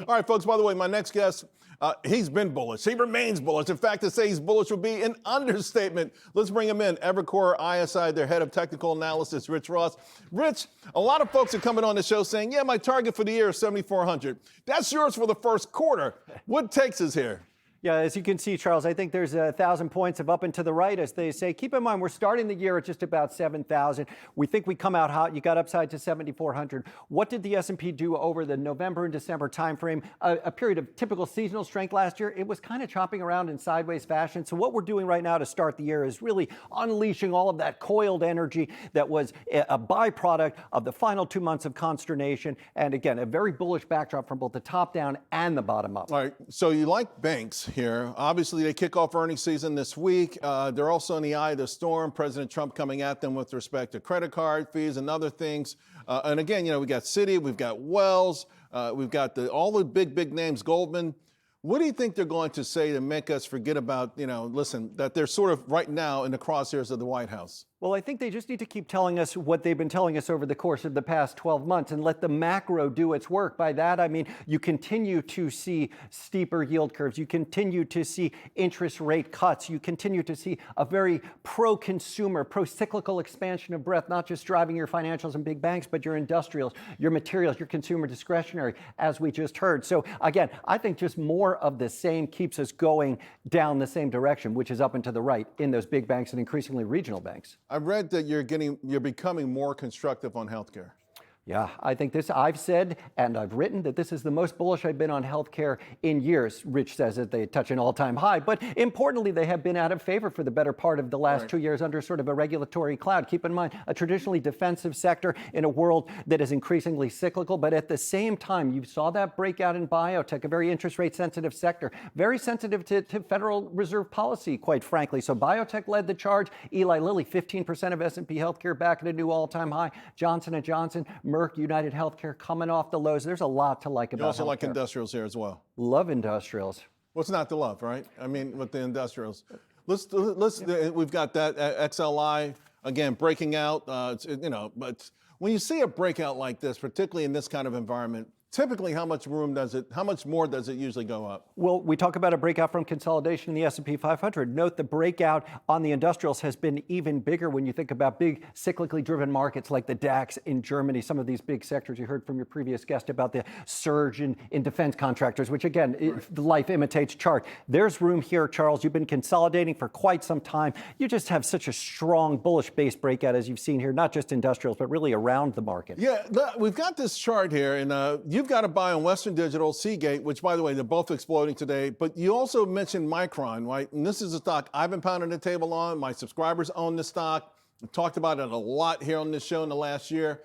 All right, folks, by the way, my next guest, he's been bullish. He remains bullish. In fact, to say he's bullish would be an understatement. Let's bring him in. Evercore ISI, their head of technical analysis, Rich Ross. Rich, a lot of folks are coming on the show saying, yeah, my target for the year is 7,400. That's yours for the first quarter. What takes us here? Yeah, as you can see, Charles, I think there's 1,000 points of up and to the right, as they say. Keep in mind, we're starting the year at just about 7,000. We think we come out hot. You got upside to 7,400. What did the S&P do over the November and December timeframe? A period of typical seasonal strength last year. It was kind of chopping around in sideways fashion. So what we're doing right now to start the year is really unleashing all of that coiled energy that was a byproduct of the final 2 months of consternation. And again, a very bullish backdrop from both the top down and the bottom up. All right, so you like banks here. Obviously, they kick off earnings season this week. They're also in the eye of the storm. President Trump coming at them with respect to credit card fees and other things. And again, you know, we got Citi, we've got Wells, we've got all the big names, Goldman. What do you think they're going to say to make us forget about, you know, listen, that they're sort of right now in the crosshairs of the White House? Well, I think they just need to keep telling us what they've been telling us over the course of the past 12 months and let the macro do its work. By that, I mean, you continue to see steeper yield curves. You continue to see interest rate cuts. You continue to see a very pro-consumer, pro-cyclical expansion of breadth, not just driving your financials and big banks, but your industrials, your materials, your consumer discretionary, as we just heard. So again, I think just more of the same keeps us going down the same direction, which is up and to the right in those big banks and increasingly regional banks. I read that you're becoming more constructive on healthcare. Yeah, I think I've said and I've written that this is the most bullish I've been on healthcare in years. Rich says that they touch an all-time high, but importantly, they have been out of favor for the better part of the last 2 years under sort of a regulatory cloud. Keep in mind, a traditionally defensive sector in a world that is increasingly cyclical, but at the same time, you saw that breakout in biotech, a very interest rate sensitive sector, very sensitive to Federal Reserve policy, quite frankly. So biotech led the charge. Eli Lilly, 15% of S&P healthcare back at a new all-time high. Johnson & Johnson, Merck, United Healthcare coming off the lows. There's a lot to like about You also healthcare. like industrials here as well. Love industrials. What's not to love, right? I mean, with the industrials. We've got that XLI, again, breaking out, you know, but when you see a breakout like this, particularly in this kind of environment, typically, how much more does it usually go up? Well, we talk about a breakout from consolidation in the S&P 500. Note the breakout on the industrials has been even bigger when you think about big cyclically driven markets like the DAX in Germany, some of these big sectors. You heard from your previous guest about the surge in defense contractors, which again, life imitates chart. There's room here, Charles. You've been consolidating for quite some time. You just have such a strong bullish base breakout as you've seen here, not just industrials, but really around the market. Yeah, we've got this chart here, and you've got to buy on Western Digital, Seagate, which, by the way, they're both exploding today. But you also mentioned Micron, right? And this is a stock I've been pounding the table on. My subscribers own the stock. I've talked about it a lot here on this show in the last year.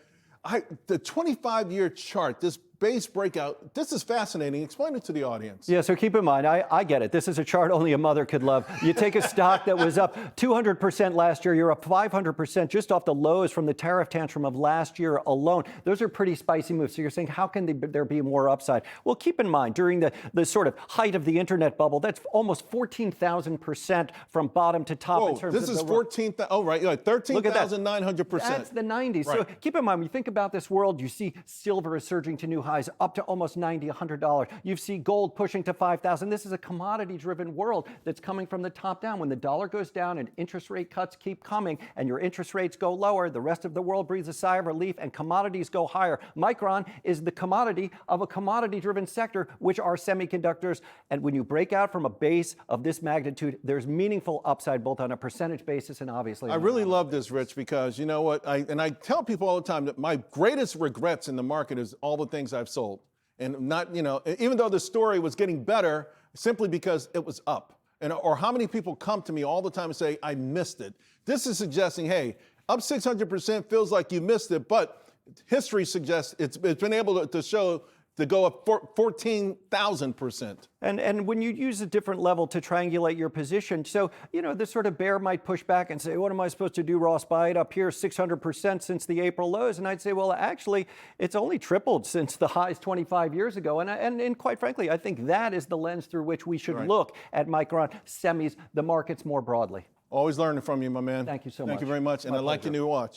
The 25-year chart, this base breakout, this is fascinating. Explain it to the audience. Yeah, so keep in mind, I get it. This is a chart only a mother could love. You take a stock that was up 200% last year, you're up 500% just off the lows from the tariff tantrum of last year alone. Those are pretty spicy moves. So you're saying, how can there be more upside? Well, keep in mind, during the sort of height of the internet bubble, that's almost 14,000% from bottom to top. Whoa, in terms this of is 14,000, oh, right, 13,900%. That's the 90s. Right. So keep in mind, when you think about this world, you see silver is surging to new highs, up to almost $90, $100. You see gold pushing to 5,000. This is a commodity-driven world that's coming from the top down. When the dollar goes down and interest rate cuts keep coming and your interest rates go lower, the rest of the world breathes a sigh of relief and commodities go higher. Micron is the commodity of a commodity-driven sector, which are semiconductors. And when you break out from a base of this magnitude, there's meaningful upside both on a percentage basis and obviously. I really love this, Rich, because you know what? I tell people all the time that my greatest regrets in the market is all the things I've sold. And not, you know, even though the story was getting better simply because it was up. Or how many people come to me all the time and say, I missed it. This is suggesting, hey, up 600% feels like you missed it, but history suggests it's been able to show to go up 14,000%. And when you use a different level to triangulate your position, so, you know, this sort of bear might push back and say, what am I supposed to do, Ross? Buy it up here 600% since the April lows. And I'd say, well, actually, it's only tripled since the highs 25 years ago. And quite frankly, I think that is the lens through which we should look at Micron, semis, the markets more broadly. Always learning from you, my man. Thank you so much. Thank you very much. And I like your new watch.